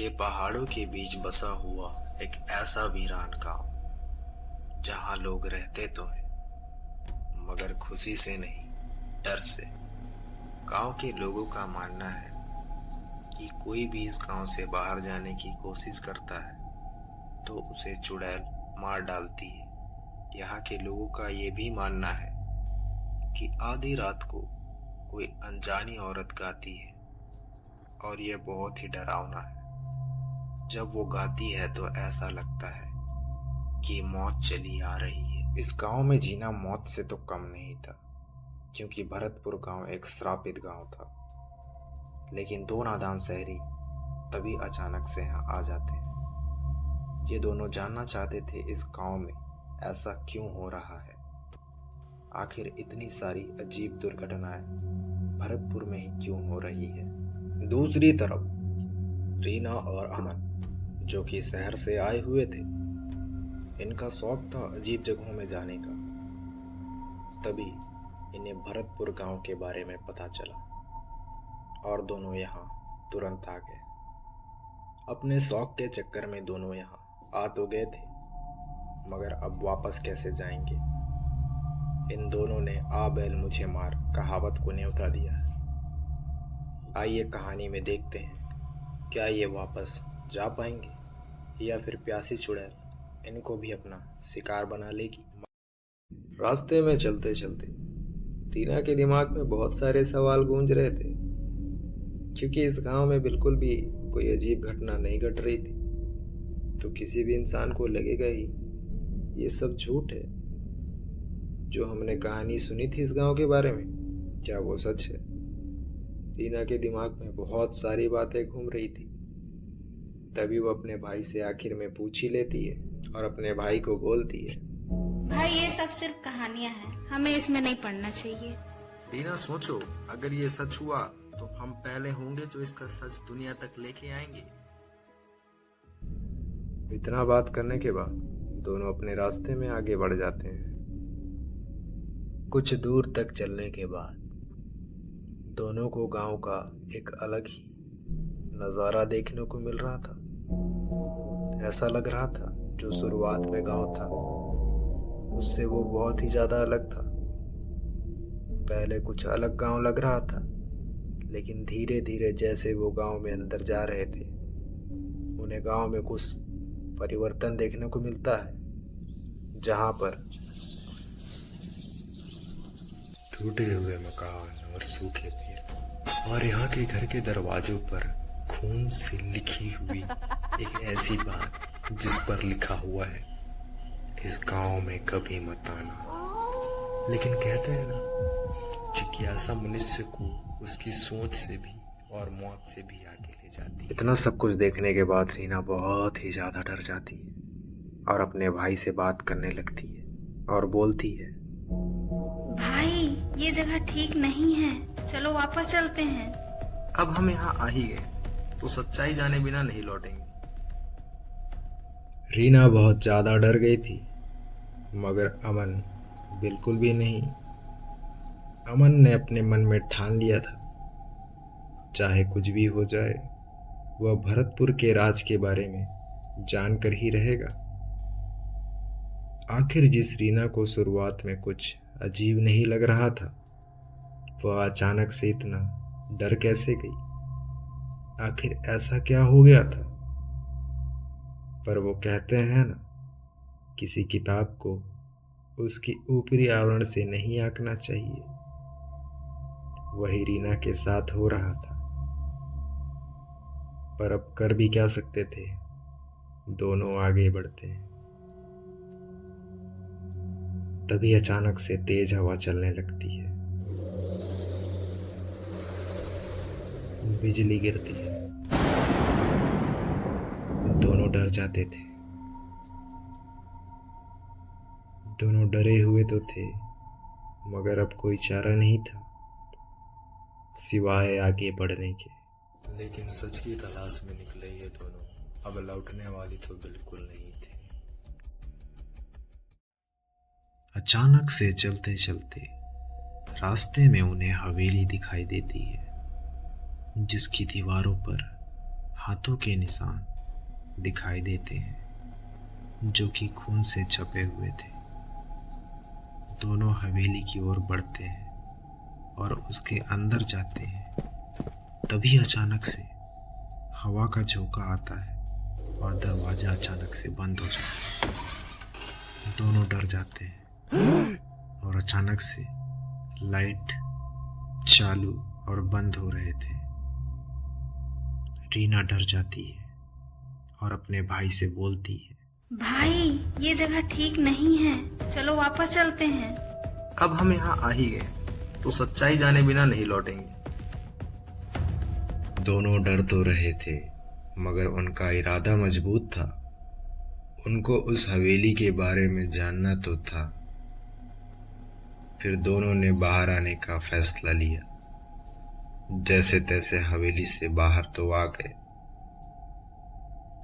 के पहाड़ों के बीच बसा हुआ एक ऐसा वीरान गांव जहां लोग रहते तो हैं मगर खुशी से नहीं, डर से। गांव के लोगों का मानना है कि कोई भी इस गांव से बाहर जाने की कोशिश करता है तो उसे चुड़ैल मार डालती है। यहाँ के लोगों का ये भी मानना है कि आधी रात को कोई अनजानी औरत गाती है और यह बहुत ही डरावना है। जब वो गाती है तो ऐसा लगता है कि मौत चली आ रही है। इस गांव में जीना मौत से तो कम नहीं था, क्योंकि भरतपुर गांव एक श्रापित गांव था। लेकिन दो नादान शहरी तभी अचानक से यहाँ आ जाते हैं। ये दोनों जानना चाहते थे इस गांव में ऐसा क्यों हो रहा है। आखिर इतनी सारी अजीब दुर्घटनाएं भरतपुर में ही क्यों हो रही है। दूसरी तरफ रीना और अमन, जो कि शहर से आए हुए थे, इनका शौक था अजीब जगहों में जाने का। तभी इन्हें भरतपुर गांव के बारे में पता चला और दोनों यहाँ तुरंत आ गए। अपने शौक के चक्कर में दोनों यहाँ आ तो गए थे, मगर अब वापस कैसे जाएंगे। इन दोनों ने आ बैल मुझे मार कहावत को न्योता दिया है। आइए कहानी में देखते हैं, क्या ये वापस जा पाएंगे या फिर प्यासी चुड़ैल इनको भी अपना शिकार बना लेगी। रास्ते में चलते चलते टीना के दिमाग में बहुत सारे सवाल गूंज रहे थे, क्योंकि इस गांव में बिल्कुल भी कोई अजीब घटना नहीं घट रही थी। तो किसी भी इंसान को लगेगा ही ये सब झूठ है। जो हमने कहानी सुनी थी इस गांव के बारे में, क्या वो सच है। टीना के दिमाग में बहुत सारी बातें घूम रही थी। तभी वो अपने भाई से आखिर में पूछ ही लेती है और अपने भाई को बोलती है, भाई ये सब सिर्फ कहानियां हैं, हमें इसमें नहीं पढ़ना चाहिए। टीना सोचो, अगर ये सच हुआ तो हम पहले होंगे जो इसका सच दुनिया तक लेके आएंगे। इतना बात करने के बाद दोनों अपने रास्ते में आगे बढ़ जाते हैं। कुछ दूर तक चलने के बाद दोनों को गांव का एक अलग ही नज़ारा देखने को मिल रहा था। ऐसा लग रहा था जो शुरुआत में गांव था उससे वो बहुत ही ज़्यादा अलग था। पहले कुछ अलग गांव लग रहा था, लेकिन धीरे धीरे जैसे वो गांव में अंदर जा रहे थे, उन्हें गांव में कुछ परिवर्तन देखने को मिलता है। जहां पर टूटे हुए मकान और सूखे पेड़ और यहाँ के घर के दरवाजों पर खून से लिखी हुई एक ऐसी बात जिस पर लिखा हुआ है, इस गांव में कभी मत आना। लेकिन कहते हैं ना, जिज्ञासा मनुष्य को उसकी सोच से भी और मौत से भी आगे ले जाती है। इतना सब कुछ देखने के बाद रीना बहुत ही ज्यादा डर जाती है और अपने भाई से बात करने लगती है और बोलती है, भाई ये जगह ठीक नहीं है, चलो वापस चलते हैं। अब हम यहाँ आ ही गए तो सच्चाई जाने बिना नहीं लौटेंगे। रीना बहुत ज्यादा डर गई थी, मगर अमन बिल्कुल भी नहीं। अमन ने अपने मन में ठान लिया था, चाहे कुछ भी हो जाए वह भरतपुर के राज के बारे में जानकर ही रहेगा। आखिर जिस रीना को शुरुआत में कुछ अजीब नहीं लग रहा था, वह अचानक से इतना डर कैसे गई। आखिर ऐसा क्या हो गया था। पर वो कहते हैं ना, किसी किताब को उसकी ऊपरी आवरण से नहीं आंकना चाहिए। वही रीना के साथ हो रहा था, पर अब कर भी क्या सकते थे। दोनों आगे बढ़ते हैं। तभी अचानक से तेज हवा चलने लगती है, बिजली गिरती है। दोनों डर जाते थे। दोनों डरे हुए तो थे, मगर अब कोई चारा नहीं था सिवाय आगे बढ़ने के। लेकिन सच की तलाश में निकले ये दोनों अब लौटने वाली तो बिल्कुल नहीं थे। अचानक से चलते चलते रास्ते में उन्हें हवेली दिखाई देती है, जिसकी दीवारों पर हाथों के निशान दिखाई देते हैं जो कि खून से छपे हुए थे। दोनों हवेली की ओर बढ़ते हैं और उसके अंदर जाते हैं। तभी अचानक से हवा का झोंका आता है और दरवाजा अचानक से बंद हो जाता है। दोनों डर जाते हैं और अचानक से लाइट चालू और बंद हो रहे थे। रीना डर जाती है और अपने भाई से बोलती है, भाई ये जगह ठीक नहीं है, चलो वापस चलते हैं। अब हम यहाँ आ ही गए तो सच्चाई जाने बिना नहीं लौटेंगे। दोनों डर तो रहे थे मगर उनका इरादा मजबूत था। उनको उस हवेली के बारे में जानना तो था। फिर दोनों ने बाहर आने का फैसला लिया। जैसे तैसे हवेली से बाहर तो आ गए।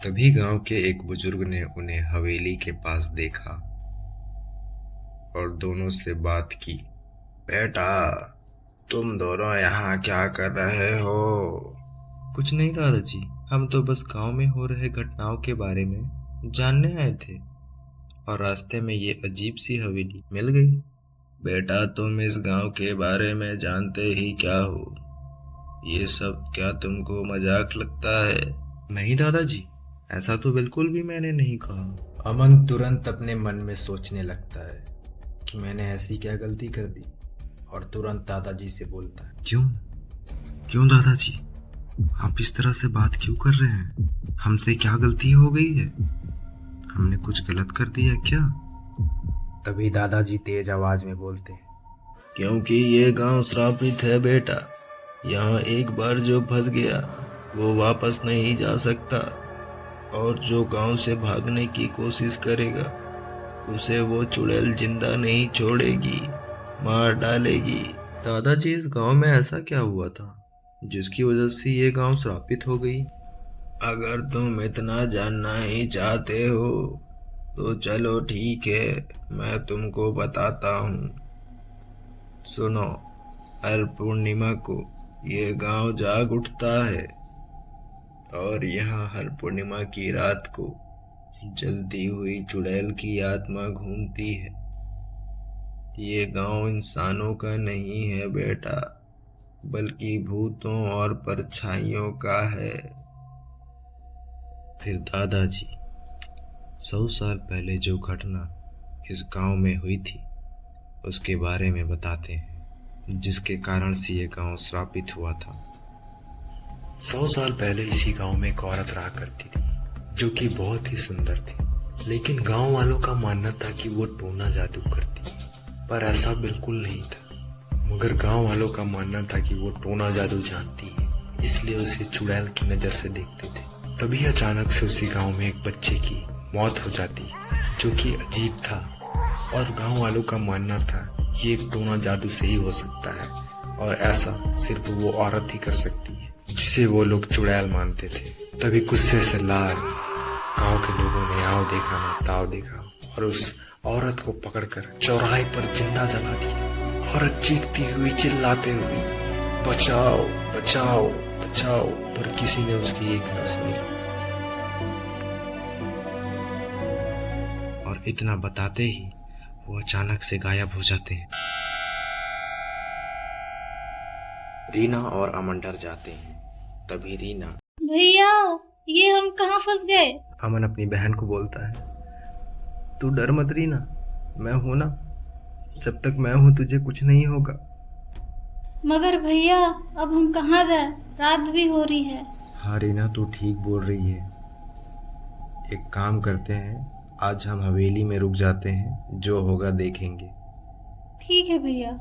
तभी गांव के एक बुजुर्ग ने उन्हें हवेली के पास देखा और दोनों से बात की। बेटा, तुम दोनों यहाँ क्या कर रहे हो? कुछ नहीं दादाजी, हम तो बस गांव में हो रहे घटनाओं के बारे में जानने आए थे और रास्ते में ये अजीब सी हवेली मिल गई। बेटा, तुम इस गांव के बारे में जानते ही क्या हो? ये सब क्या तुमको मजाक लगता है? नहीं दादाजी, ऐसा तो बिल्कुल भी मैंने नहीं कहा। अमन तुरंत अपने मन में सोचने लगता है कि मैंने ऐसी क्या गलती कर दी और तुरंत दादाजी से बोलता है, क्यों दादाजी, आप इस तरह से बात क्यों कर रहे हैं? हमसे क्या गलती हो गई है? हमने कुछ गलत कर दिया क्या? तभी दादाजी तेज आवाज में बोलते हैं, क्योंकि ये गांव श्रापित है बेटा। यहाँ एक बार जो फंस गया वो वापस नहीं जा सकता और जो गांव से भागने की कोशिश करेगा उसे वो चुड़ैल जिंदा नहीं छोड़ेगी, मार डालेगी। दादाजी, इस गांव में ऐसा क्या हुआ था जिसकी वजह से ये गांव श्रापित हो गई? अगर तुम इतना जानना ही चाहते हो तो चलो ठीक है, मैं तुमको बताता हूँ। सुनो, हर पूर्णिमा को ये गांव जाग उठता है और यहाँ हर पूर्णिमा की रात को जलती हुई चुड़ैल की आत्मा घूमती है। ये गांव इंसानों का नहीं है बेटा, बल्कि भूतों और परछाइयों का है। फिर दादाजी 100 साल पहले जो घटना इस गांव में हुई थी उसके बारे में बताते हैं, जिसके कारण से ये गांव श्रापित हुआ था। 100 साल पहले इसी गांव में एक औरत रहा करती थी जो कि बहुत ही सुंदर थी, लेकिन गांव वालों का मानना था कि वो टोना जादू करती, पर ऐसा बिल्कुल नहीं था। मगर गांव वालों का मानना था कि वो टोना जादू जानती है, इसलिए उसे चुड़ैल की नजर से देखते थे। तभी अचानक से उसी गांव में एक बच्चे की मौत हो जाती जो कि अजीब था और गांव वालों का मानना था ये एक टोना जादू से ही हो सकता है और ऐसा सिर्फ वो औरत ही कर सकती है जिसे वो लोग चुड़ैल मानते थे। तभी गुस्से से लाल गांव के लोगों ने आओ देखा ना ताव देखा और उस औरत को पकड़कर चौराहे पर जिंदा जला दिया। औरत चीखती हुई चिल्लाते हुई बचाओ बचाओ बचाओ, पर किसी ने उसकी एक न सुनी। और इतना बताते ही वो अचानक से गायब हो जाते हैं। रीना और अमन डर जाते हैं। तभी रीना, भैया ये हम कहाँ फंस गए? अमन अपनी बहन को बोलता है, तू डर मत रीना, मैं हूं ना, जब तक मैं हूं तुझे कुछ नहीं होगा। मगर भैया अब हम कहाँ जाएं? रात भी हो रही है। हाँ रीना, तू ठीक बोल रही है। एक काम करते हैं, आज हम हवेली में रुक जाते हैं, जो होगा देखेंगे। ठीक है भैया।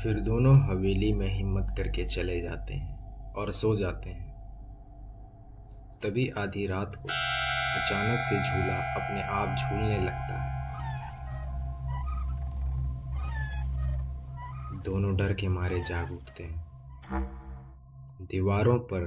फिर दोनों हवेली में हिम्मत करके चले जाते हैं और सो जाते हैं। तभी आधी रात को अचानक से झूला अपने आप झूलने लगता है। दोनों डर के मारे जाग उठते हैं। दीवारों पर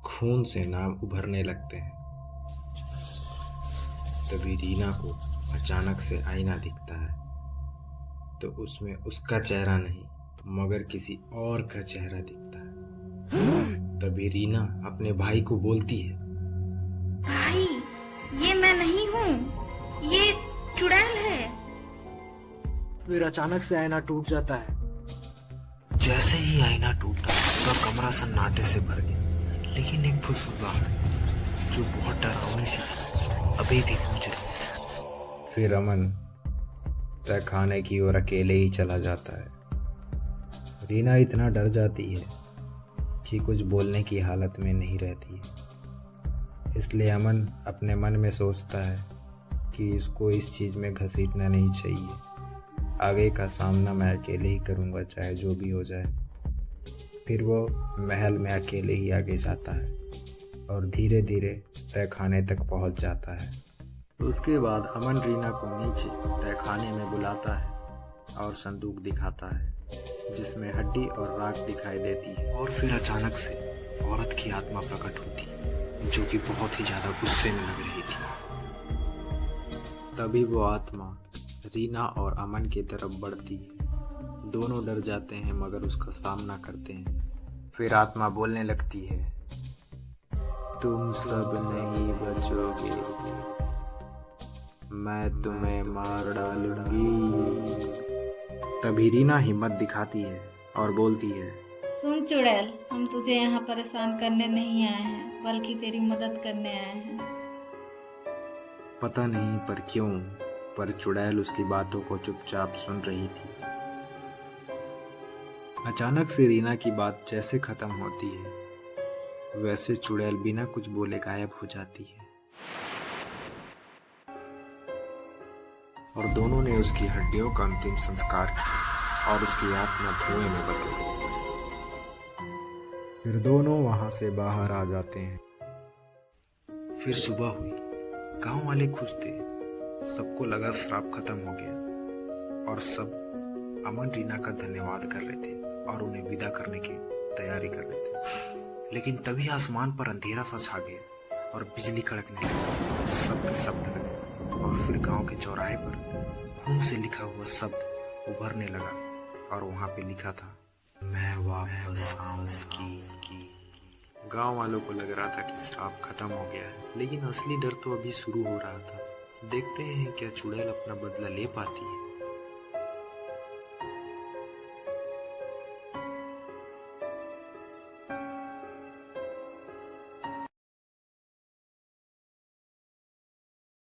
खून से नाम उभरने लगते हैं। तभी रीना को अचानक से आईना दिखता है, तो उसमें उसका चेहरा नहीं मगर किसी और का चेहरा दिखता है। तभी रीना अपने भाई को बोलती है, नहीं हूँ, ये चुड़ैल है। फिर अचानक से आईना टूट जाता है। जैसे ही आईना टूटा पूरा कमरा सन्नाटे से भर गया, लेकिन एक फुसफुसाहट जो बहुत डरावनी सी थी अभी भी गूंज रही थी। फिर अमन तहखाने की ओर अकेले ही चला जाता है। रीना इतना डर जाती है कि कुछ बोलने की हालत में नहीं रहती है। इसलिए अमन अपने मन में सोचता है कि इसको इस चीज़ में घसीटना नहीं चाहिए। आगे का सामना मैं अकेले ही करूँगा, चाहे जो भी हो जाए। फिर वो महल में अकेले ही आगे जाता है और धीरे धीरे तहखाने तक पहुँच जाता है। उसके बाद अमन रीना को नीचे तहखाने में बुलाता है और संदूक दिखाता है जिसमें हड्डी और राख दिखाई देती है। और फिर अचानक से औरत की आत्मा प्रकट होती है जो कि बहुत ही ज्यादा गुस्से में लग रही थी। तभी वो आत्मा रीना और अमन की तरफ बढ़ती है। दोनों डर जाते हैं मगर उसका सामना करते हैं। फिर आत्मा बोलने लगती है, तुम सब नहीं बचोगे, मैं तुम्हें मार डालूंगी। तभी रीना हिम्मत दिखाती है और बोलती है, सुन चुड़ैल, हम तुझे यहाँ परेशान करने नहीं आए हैं, बल्कि तेरी मदद करने आए हैं। पता नहीं पर क्यों, पर चुड़ैल उसकी बातों को चुपचाप सुन रही थी। अचानक से रीना की बात जैसे खत्म होती है वैसे चुड़ैल बिना कुछ बोले गायब हो जाती है और दोनों ने उसकी हड्डियों का अंतिम संस्कार किया और उसकी आत्मा धुएं में बदल गई। फिर दोनों वहां से बाहर आ जाते हैं। फिर सुबह हुई, गांव वाले खुश थे। सबको लगा श्राप खत्म हो गया और सब अमन रीना का धन्यवाद कर रहे थे और उन्हें विदा करने की तैयारी कर रहे थे। लेकिन तभी आसमान पर अंधेरा सा छा गया और बिजली कड़कने लगी। सब के सब डर गए और फिर गांव के चौराहे पर खून से लिखा हुआ शब्द उभरने लगा और वहां पे लिखा था, मैं वापस आऊंगी। गांव वालों को लग रहा था कि श्राप खत्म हो गया है, लेकिन असली डर तो अभी शुरू हो रहा था। देखते हैं क्या चुड़ैल अपना बदला ले पाती है।